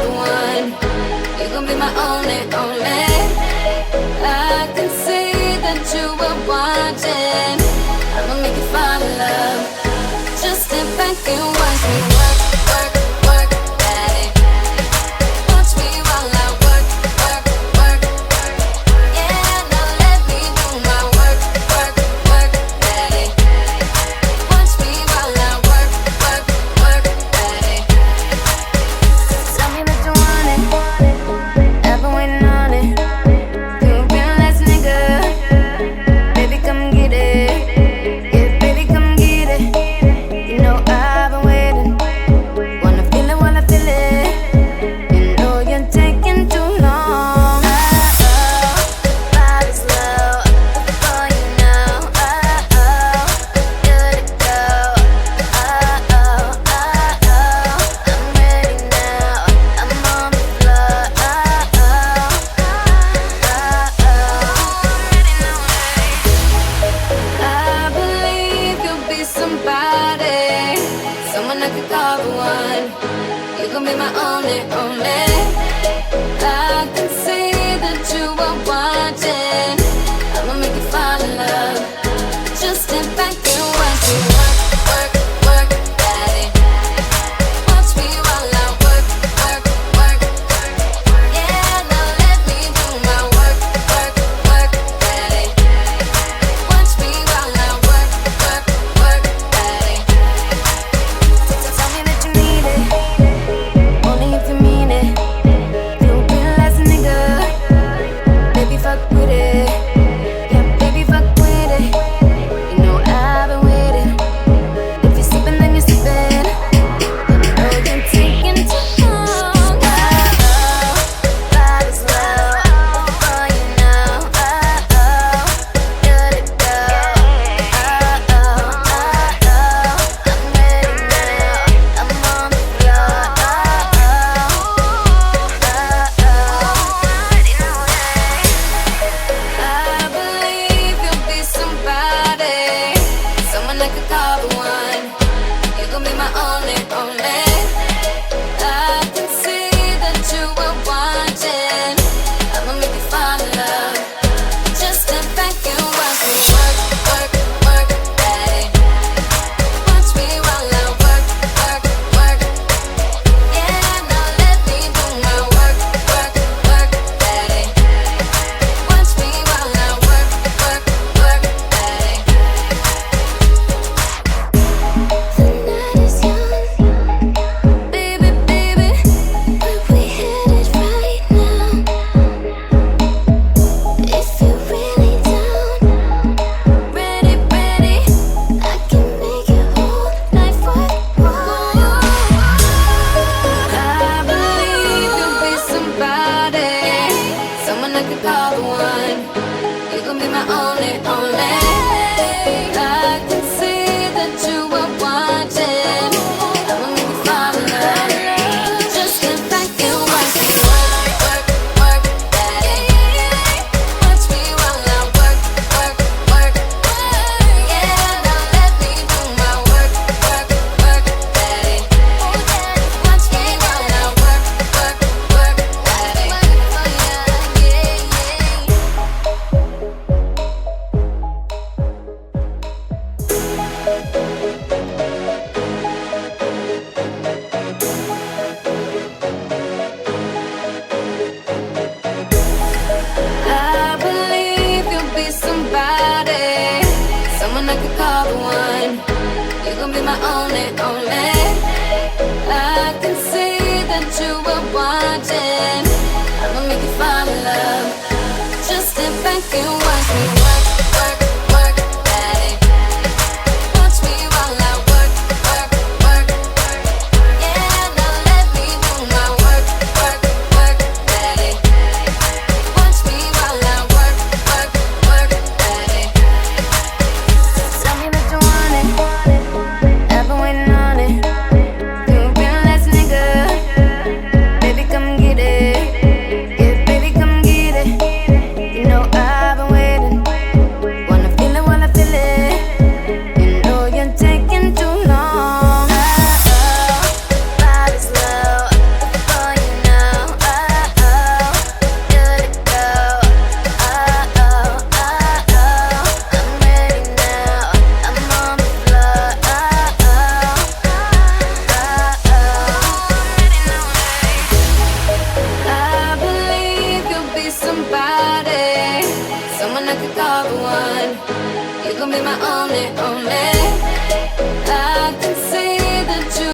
the one. You gon' be my only, only. I can see that you were watching. I'ma make you fall in love. Just sit back and watch me work, work, work, daddy. Watch me while I work, work, work. Yeah, now let me do my work, work, work, daddy. Watch me while I work, work, work, daddy. Tell me that you want it. I've been waiting on it. You a real ass nigga. Baby, come get it. Yeah, baby, come get it. You know I've been waiting. Wanna feel it while I feel it. You know you're taking too long. Body's low before you know. Good to go. I'm ready now. I'm on the floor. I believe you'll be somebody, someone I could call the one. You gon' be my only, only. I can see that you are watching. I'ma make you fall in love. Just sit back and watch me work, work, work, daddy. Watch me while I work, work, work. Yeah, now let me do my work, work, work, daddy. Watch me while I work, work, work, daddy. Tell me that you need it, only if you mean it. somebody, someone I could call the one. You gon' be my only, only.